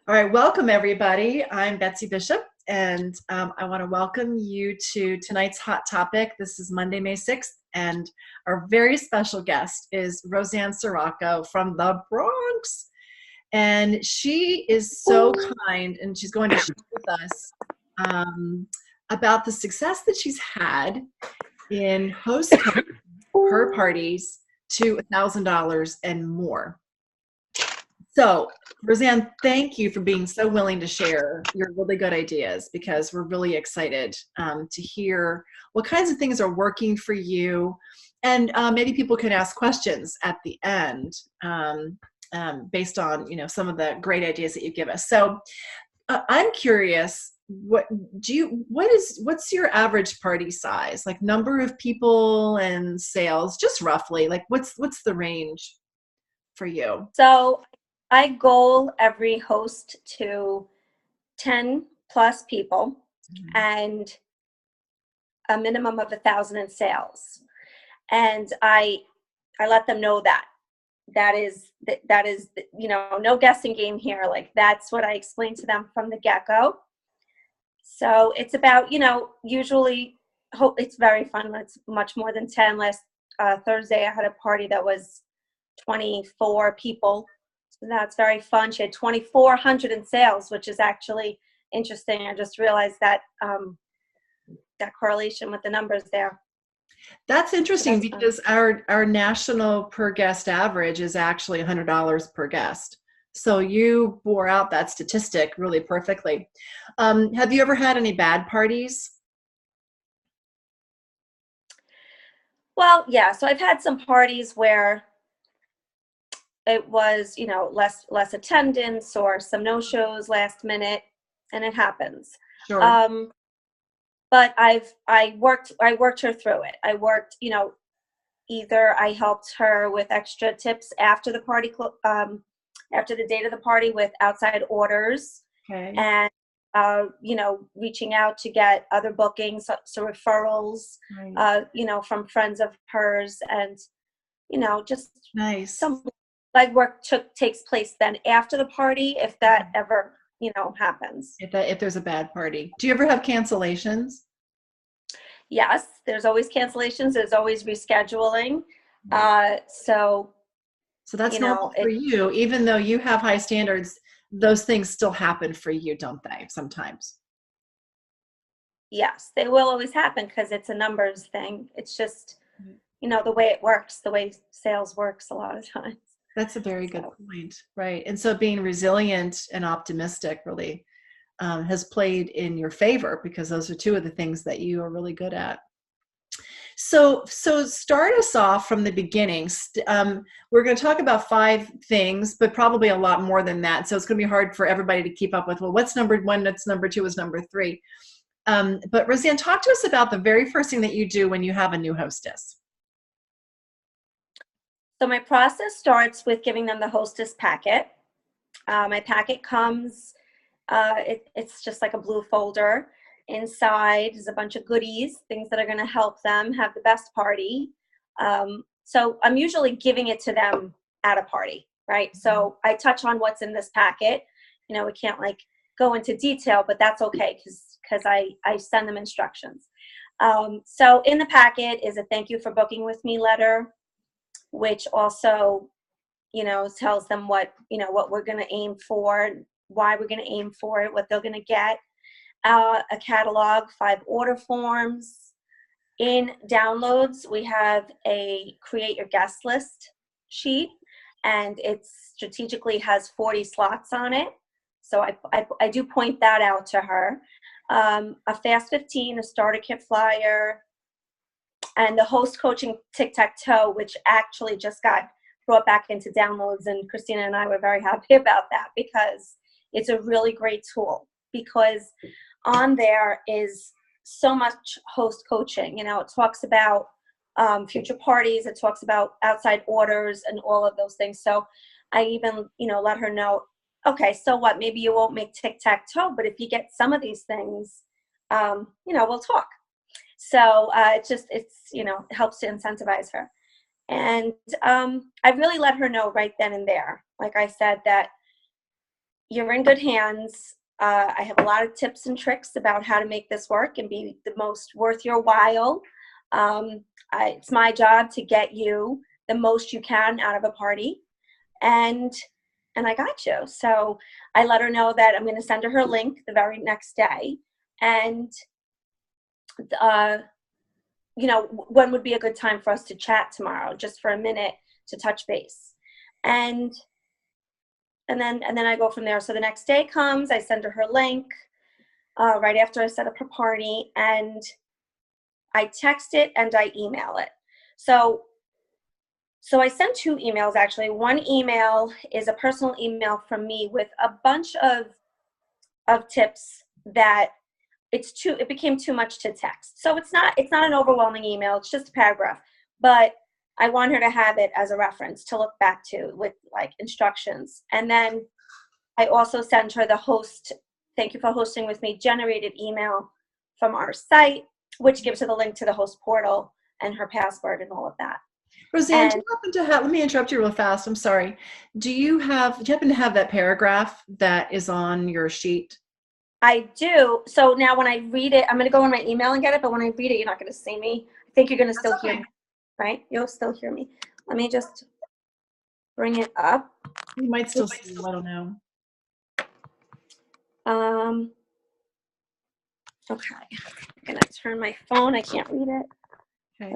All right, welcome everybody. I'm Betsy Bishop, and I want to welcome you to tonight's hot topic. This is Monday, May 6th, and our very special guest is Roseanne Saraco from the Bronx. And she is so kind, and she's going to share with us about the success that she's had in hosting her parties to $1,000 and more. So, Roseanne, thank you for being so willing to share your really good ideas because we're really excited to hear what kinds of things are working for you. And maybe people can ask questions at the end based on some of the great ideas that you give us. So I'm curious, what's your average party size? Like number of people and sales, just roughly. Like what's the range for you? So I goal every host to 10 plus people and a minimum of 1,000 in sales. And I let them know that is no guessing game here. Like that's what I explained to them from the get-go. So it's about, usually it's very fun when it's much more than 10. Last Thursday I had a party that was 24 people. So that's very fun. She had 2,400 in sales, which is actually interesting. I just realized that that correlation with the numbers there. That's interesting because our national per guest average is actually $100 per guest. So you bore out that statistic really perfectly. Have you ever had any bad parties? Well, yeah. So I've had some parties where it was, less attendance or some no-shows last minute, and it happens. Sure. But I worked her through it. I worked, either I helped her with extra tips after the party, after the date of the party with outside orders, Okay. and reaching out to get other bookings, so referrals, Right. from friends of hers, and just Nice. some legwork takes place then after the party, if that ever happens. If there's a bad party, do you ever have cancellations? Yes, there's always cancellations. There's always rescheduling. So that's normal for you, even though you have high standards. Those things still happen for you, don't they? Sometimes. Yes, they will always happen because it's a numbers thing. It's just the way it works, the way sales works a lot of times. That's a very good point, right? And so being resilient and optimistic really has played in your favor because those are two of the things that you are really good at. So start us off from the beginning. We're going to talk about 5 things, but probably a lot more than that. So it's going to be hard for everybody to keep up with, well, what's number 1, what's number 2, what's number 3. But Roseanne, talk to us about the very first thing that you do when you have a new hostess. So my process starts with giving them the hostess packet. My packet comes, it's just like a blue folder. Inside is a bunch of goodies, things that are going to help them have the best party. So I'm usually giving it to them at a party, right? So I touch on what's in this packet. We can't go into detail, but that's okay because I send them instructions. So in the packet is a thank you for booking with me letter, which also, tells them what we're going to aim for, why we're going to aim for it, what they're going to get. A catalog, 5 order forms. In downloads, we have a create your guest list sheet, and it strategically has 40 slots on it. So I do point that out to her. A Fast 15, a starter kit flyer, and the host coaching tic-tac-toe, which actually just got brought back into downloads, and Christina and I were very happy about that because it's a really great tool, because on there is so much host coaching. It talks about future parties, it talks about outside orders and all of those things. So I even let her know, okay, so what, maybe you won't make tic-tac-toe, but if you get some of these things, we'll talk. So it helps to incentivize her. And I really let her know right then and there, like I said, that you're in good hands. I have a lot of tips and tricks about how to make this work and be the most worth your while. It's my job to get you the most you can out of a party, and I got you. So I let her know that I'm going to send her link the very next day, and when would be a good time for us to chat tomorrow, just for a minute to touch base, and then I go from there. So the next day comes, I send her link right after I set up her party, and I text it and I email it. So I sent 2 emails actually. One email is a personal email from me with a bunch of tips that it became too much to text. So it's not an overwhelming email. It's just a paragraph, but I want her to have it as a reference to look back to with like instructions. And then I also send her the thank you for hosting with me generated email from our site, which gives her the link to the host portal and her password and all of that. Roseanne, do you happen to have, let me interrupt you real fast. I'm sorry. Do you happen to have that paragraph that is on your sheet? I do. So now when I read it, I'm going to go in my email and get it, but when I read it, you're not going to see me. I think you're going to still hear me, right? You'll still hear me. Let me just bring it up. You might still see you. I don't know. Okay. I'm going to turn my phone. I can't read it. Okay.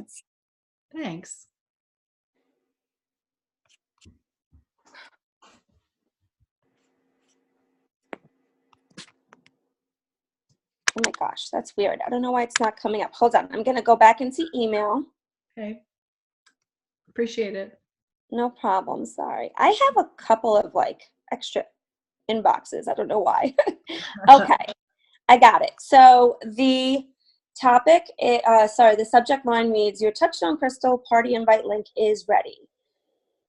Thanks. Oh my gosh, that's weird. I don't know why it's not coming up. Hold on. I'm going to go back into email. Okay. Appreciate it. No problem. Sorry. I have a couple of like extra inboxes. I don't know why. Okay. I got it. So the topic, the subject line reads, your Touchstone Crystal party invite link is ready.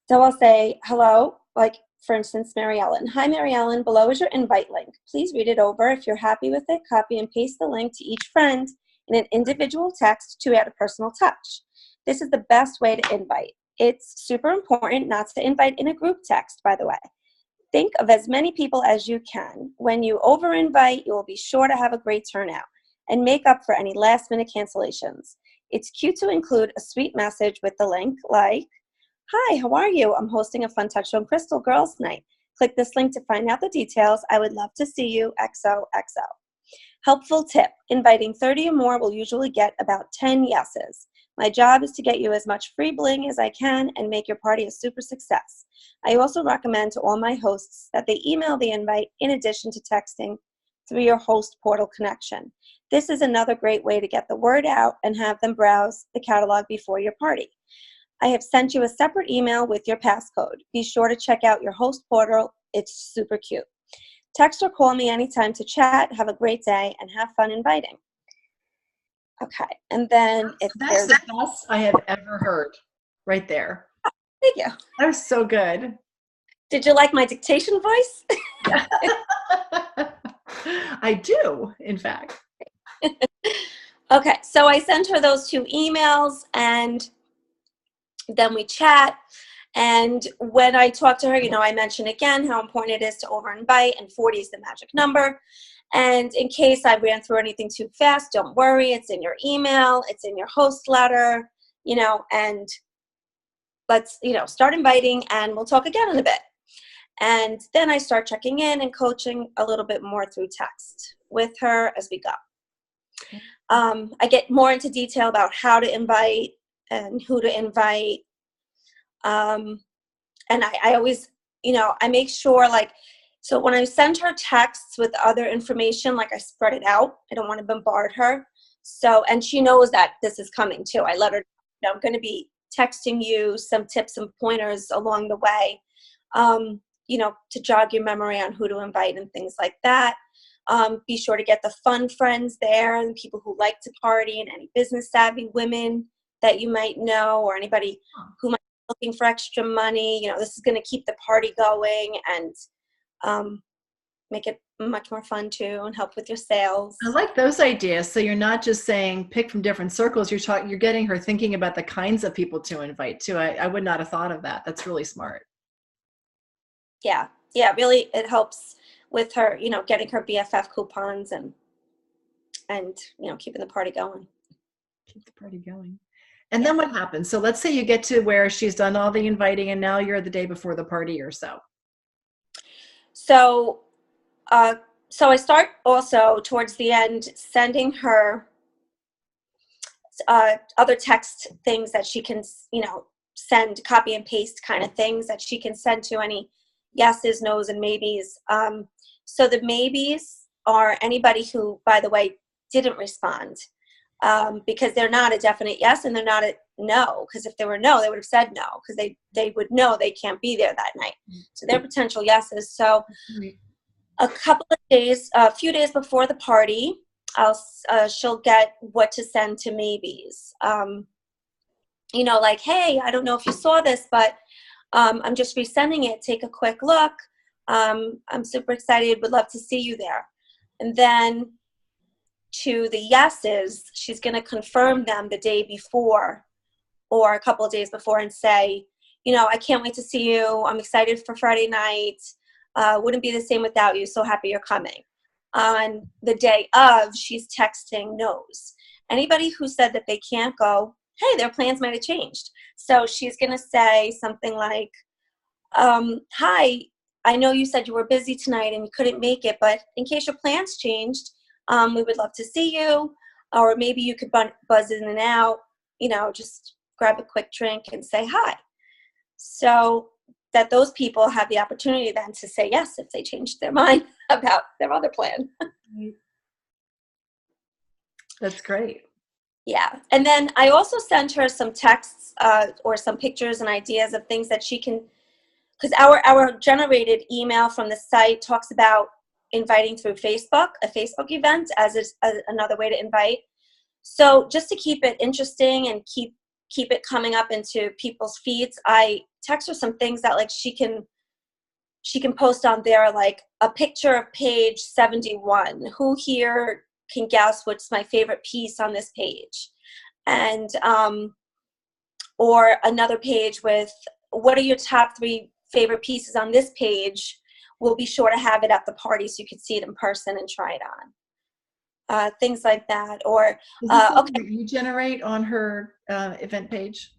So I'll say, hello, like for instance, Mary Ellen. Hi, Mary Ellen, below is your invite link. Please read it over. If you're happy with it, copy and paste the link to each friend in an individual text to add a personal touch. This is the best way to invite. It's super important not to invite in a group text, by the way. Think of as many people as you can. When you over-invite, you will be sure to have a great turnout and make up for any last-minute cancellations. It's cute to include a sweet message with the link like, hi, how are you? I'm hosting a fun Touchstone Crystal Girls Night. Click this link to find out the details. I would love to see you, XOXO. Helpful tip, inviting 30 or more will usually get about 10 yeses. My job is to get you as much free bling as I can and make your party a super success. I also recommend to all my hosts that they email the invite in addition to texting through your host portal connection. This is another great way to get the word out and have them browse the catalog before your party. I have sent you a separate email with your passcode. Be sure to check out your host portal. It's super cute. Text or call me anytime to chat. Have a great day and have fun inviting. Okay, and then that's the best I have ever heard right there. Thank you. That was so good. Did you like my dictation voice? I do, in fact. Okay, so I sent her those 2 emails and then we chat. And when I talk to her, I mention again how important it is to over-invite, and 40 is the magic number. And in case I ran through anything too fast, don't worry. It's in your email. It's in your host letter, and let's, start inviting, and we'll talk again in a bit. And then I start checking in and coaching a little bit more through text with her as we go. I get more into detail about how to invite and who to invite. And I always, I make sure so when I send her texts with other information, I spread it out. I don't want to bombard her. So, and she knows that this is coming too. I let her know I'm going to be texting you some tips and pointers along the way, to jog your memory on who to invite and things like that. Be sure to get the fun friends there and people who like to party, and any business savvy women that you might know, or anybody who might be looking for extra money. This is going to keep the party going and make it much more fun too, and help with your sales. I like those ideas. So you're not just saying pick from different circles. You're getting her thinking about the kinds of people to invite too. I would not have thought of that. That's really smart. Yeah, really, it helps with her, getting her BFF coupons and keeping the party going. Keep the party going. And then what happens? So let's say you get to where she's done all the inviting and now you're the day before the party or so. So, I start also towards the end sending her other text things that she can, send, copy and paste kind of things that she can send to any yeses, nos, and maybes. So the maybes are anybody who, by the way, didn't respond, because they're not a definite yes and they're not a no, because if they were no, they would have said no, because they would know they can't be there that night. So they're potential yeses. So a few days before the party, she'll get what to send to maybes. Like, hey, I don't know if you saw this, but I'm just resending it. Take a quick look. I'm super excited. Would love to see you there. And then to the yeses, she's going to confirm them the day before or a couple of days before and say, I can't wait to see you. I'm excited for Friday night. Wouldn't be the same without you. So happy you're coming. On the day of, she's texting no's. Anybody who said that they can't go, hey, their plans might have changed. So she's going to say something like, hi, I know you said you were busy tonight and you couldn't make it, but in case your plans changed, we would love to see you. Or maybe you could buzz in and out, just grab a quick drink and say hi. So that those people have the opportunity then to say yes if they changed their mind about their other plan. That's great. Yeah. And then I also sent her some texts or some pictures and ideas of things that she can, because our generated email from the site talks about inviting through Facebook, a Facebook event as another way to invite. So just to keep it interesting and keep it coming up into people's feeds, I text her some things that like she can post on there, like a picture of page 71. Who here can guess what's my favorite piece on this page? And or another page with what are your top 3 favorite pieces on this page? We'll be sure to have it at the party so you can see it in person and try it on. Things like that. Or okay, that you generate on her event page.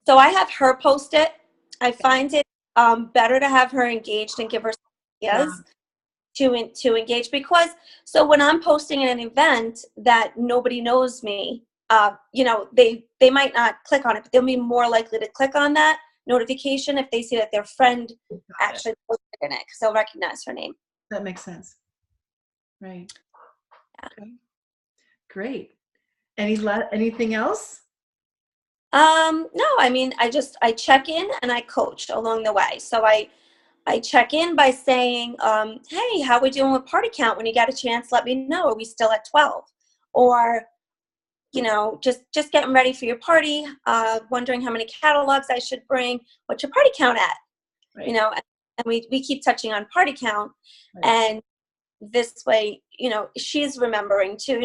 So I have her post it. I find it better to have her engaged and give her ideas to engage, because so when I'm posting at an event that nobody knows me, they might not click on it, but they'll be more likely to click on that notification if they see that their friend actually posted in it, because they'll recognize her name. That makes sense. Right. Yeah. Okay. Great. Anything else? No, I mean, I check in and I coach along the way. So I check in by saying, hey, how are we doing with party count? When you get a chance, let me know. Are we still at 12? Or, just getting ready for your party, wondering how many catalogs I should bring. What's your party count at? Right. And we keep touching on party count. Right. And this way, she's remembering too.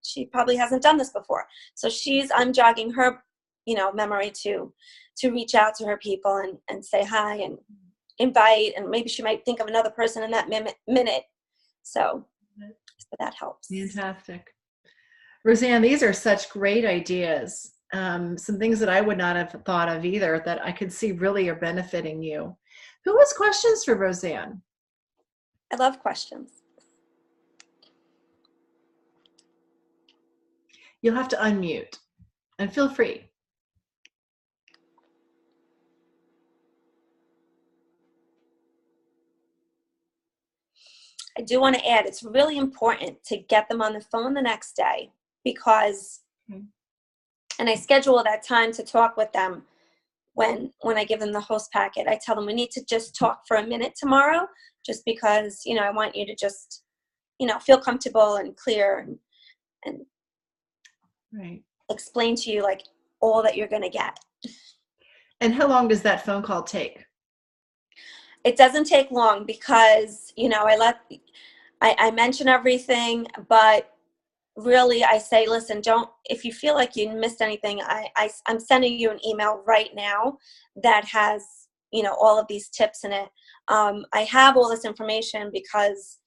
She probably hasn't done this before. So I'm jogging her, memory to reach out to her people and say hi and invite, and maybe she might think of another person in that minute. So that helps. Fantastic. Roseanne, these are such great ideas. Some things that I would not have thought of either that I could see really are benefiting you. Who has questions for Roseanne? I love questions. You'll have to unmute and feel free. I do want to add, it's really important to get them on the phone the next day, because, and I schedule that time to talk with them when I give them the host packet. I tell them we need to just talk for a minute tomorrow, just because, I want you to just, feel comfortable and clear and right. Explain to you like all that you're going to get. And how long does that phone call take? It doesn't take long, because, I mention everything, but really I say, listen, if you feel like you missed anything, I'm sending you an email right now that has, all of these tips in it. I have all this information because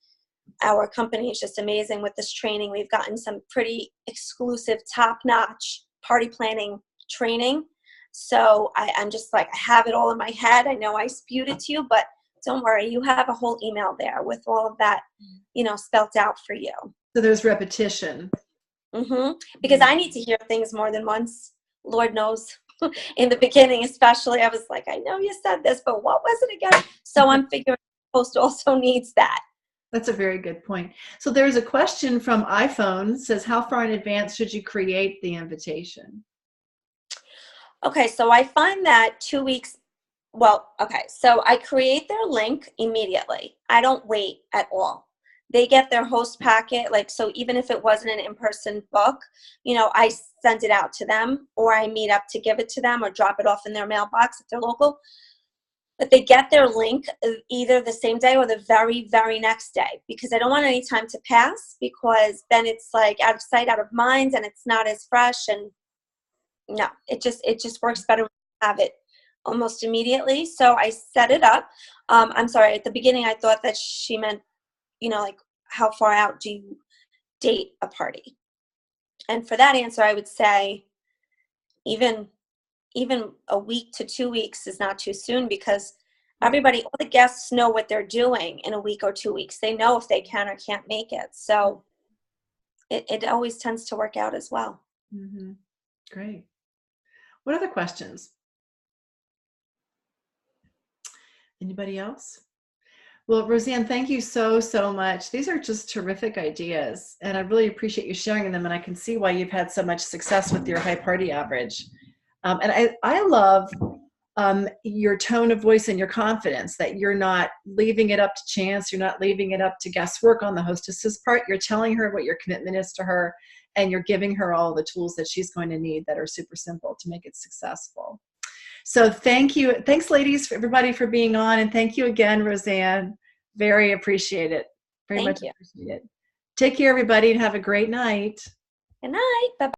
our company is just amazing with this training. We've gotten some pretty exclusive, top-notch party planning training. So I'm just like, I have it all in my head. I know I spewed it to you, but don't worry, you have a whole email there with all of that, spelt out for you. So there's repetition. Because I need to hear things more than once. Lord knows. In the beginning, especially, I was like, I know you said this, but what was it again? So I'm figuring the host also needs that. That's a very good point. So there's a question from iPhone, says, how far in advance should you create the invitation? Okay, so I find that 2 weeks, so I create their link immediately. I don't wait at all. They get their host packet, so even if it wasn't an in-person book, I send it out to them, or I meet up to give it to them or drop it off in their mailbox if they're local. But they get their link either the same day or the very, very next day, because I don't want any time to pass, because then it's like out of sight, out of mind, and it's not as fresh. And no, it just works better when you have it almost immediately. So I set it up. I'm sorry, at the beginning I thought that she meant, how far out do you date a party? And for that answer, I would say even a week to 2 weeks is not too soon, because all the guests know what they're doing in a week or 2 weeks. They know if they can or can't make it. So it always tends to work out as well. Great. What other questions? Anybody else? Well, Roseanne, thank you so, so much. These are just terrific ideas, and I really appreciate you sharing them, and I can see why you've had so much success with your high party average. And I love your tone of voice and your confidence, that you're not leaving it up to chance, you're not leaving it up to guesswork on the hostess's part. You're telling her what your commitment is to her, and you're giving her all the tools that she's going to need that are super simple to make it successful. So thank you. Thanks, ladies, for everybody for being on. And thank you again, Roseanne. Very appreciate it. Very much appreciate it. Take care, everybody, and have a great night. Good night. Bye-bye.